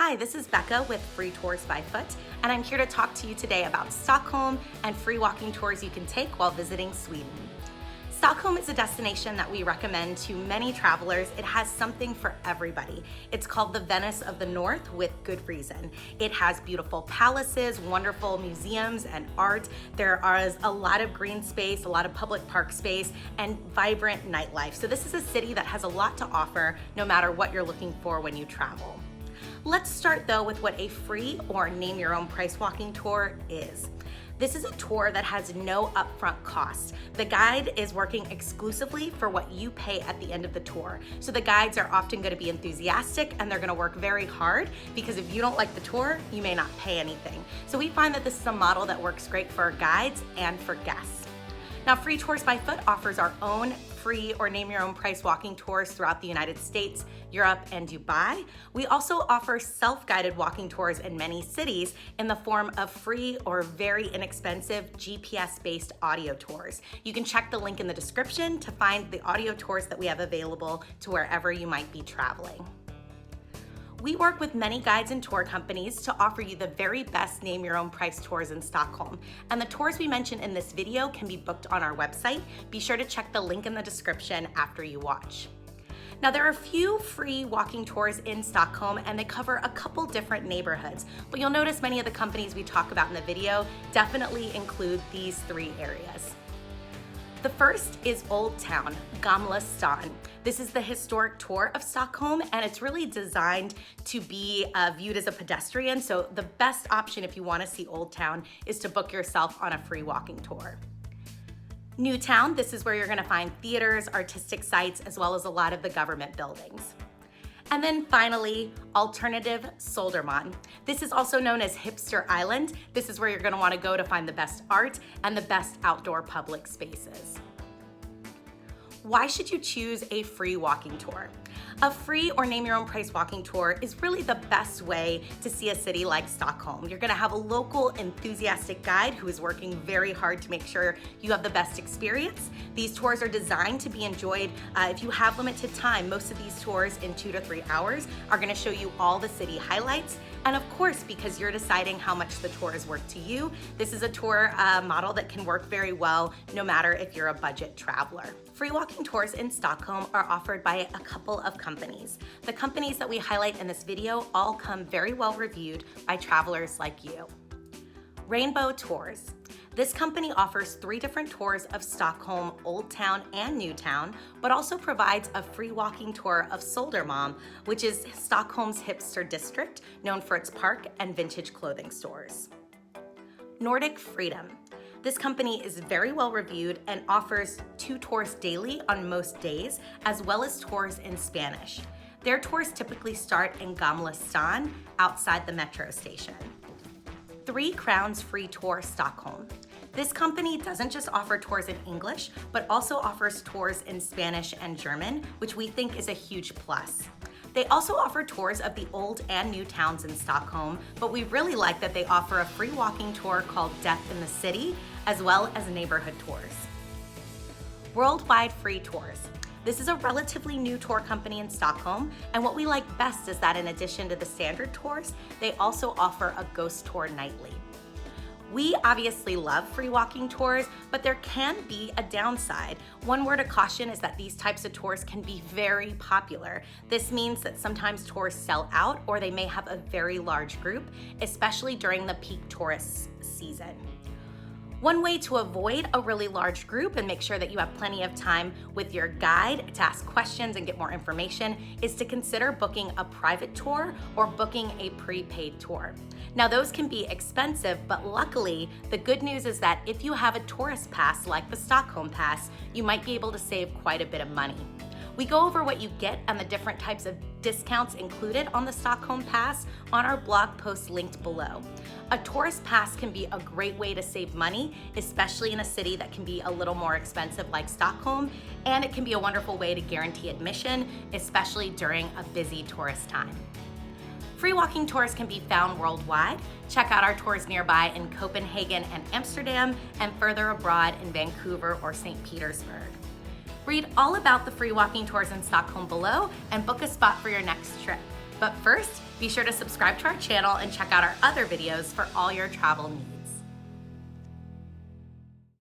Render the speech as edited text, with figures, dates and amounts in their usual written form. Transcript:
Hi, this is Becca with Free Tours by Foot, and I'm here to talk to you today about Stockholm and free walking tours you can take while visiting Sweden. Stockholm is a destination that we recommend to many travelers. It has something for everybody. It's called the Venice of the North with good reason. It has beautiful palaces, wonderful museums and art. There is a lot of green space, a lot of public park space, and vibrant nightlife. So this is a city that has a lot to offer no matter what you're looking for when you travel. Let's start though with what a free or name your own price walking tour is. This is a tour that has no upfront cost. The guide is working exclusively for what you pay at the end of the tour. So the guides are often going to be enthusiastic and they're going to work very hard, because if you don't like the tour, you may not pay anything. So we find that this is a model that works great for guides and for guests. Now, Free Tours by Foot offers our own free or name your own price walking tours throughout the United States, Europe, and Dubai. We also offer self-guided walking tours in many cities in the form of free or very inexpensive GPS-based audio tours. You can check the link in the description to find the audio tours that we have available to wherever you might be traveling. We work with many guides and tour companies to offer you the very best name your own price tours in Stockholm. And the tours we mention in this video can be booked on our website. Be sure to check the link in the description after you watch. Now, there are a few free walking tours in Stockholm and they cover a couple different neighborhoods, but you'll notice many of the companies we talk about in the video definitely include these three areas. The first is Old Town, Gamla Stan. This is the historic tour of Stockholm, and it's really designed to be viewed as a pedestrian. So the best option if you want to see Old Town is to book yourself on a free walking tour. New Town, this is where you're going to find theaters, artistic sites, as well as a lot of the government buildings. And then finally, alternative Södermalm. This is also known as Hipster Island. This is where you're going to want to go to find the best art and the best outdoor public spaces. Why should you choose a free walking tour? A free or name your own price walking tour is really the best way to see a city like Stockholm. You're gonna have a local enthusiastic guide who is working very hard to make sure you have the best experience. These tours are designed to be enjoyed if you have limited time. Most of these tours in 2 to 3 hours are gonna show you all the city highlights. And of course, because you're deciding how much the tour is worth to you, this is a tour model that can work very well no matter if you're a budget traveler. Free walking tours in Stockholm are offered by a couple of companies. The companies that we highlight in this video all come very well reviewed by travelers like you. Rainbow Tours. This company offers 3 different tours of Stockholm, Old Town, and New Town, but also provides a free walking tour of Södermalm, which is Stockholm's hipster district, known for its park and vintage clothing stores. Nordic Freedom. This company is very well reviewed and offers 2 tours daily on most days, as well as tours in Spanish. Their tours typically start in Gamla Stan, outside the metro station. 3 Crowns Free Tour Stockholm. This company doesn't just offer tours in English, but also offers tours in Spanish and German, which we think is a huge plus. They also offer tours of the old and new towns in Stockholm, but we really like that they offer a free walking tour called Death in the City, as well as neighborhood tours. Worldwide Free Tours. This is a relatively new tour company in Stockholm, and what we like best is that in addition to the standard tours, they also offer a ghost tour nightly. We obviously love free walking tours, but there can be a downside. One word of caution is that these types of tours can be very popular. This means that sometimes tours sell out or they may have a very large group, especially during the peak tourist season. One way to avoid a really large group and make sure that you have plenty of time with your guide to ask questions and get more information is to consider booking a private tour or booking a prepaid tour. Now, those can be expensive, but luckily, the good news is that if you have a tourist pass like the Stockholm Pass, you might be able to save quite a bit of money. We go over what you get and the different types of discounts included on the Stockholm Pass on our blog post linked below. A tourist pass can be a great way to save money, especially in a city that can be a little more expensive like Stockholm, and it can be a wonderful way to guarantee admission, especially during a busy tourist time. Free walking tours can be found worldwide. Check out our tours nearby in Copenhagen and Amsterdam, and further abroad in Vancouver or St. Petersburg. Read all about the free walking tours in Stockholm below and book a spot for your next trip. But first, Be sure to subscribe to our channel and check out our other videos for all your travel needs.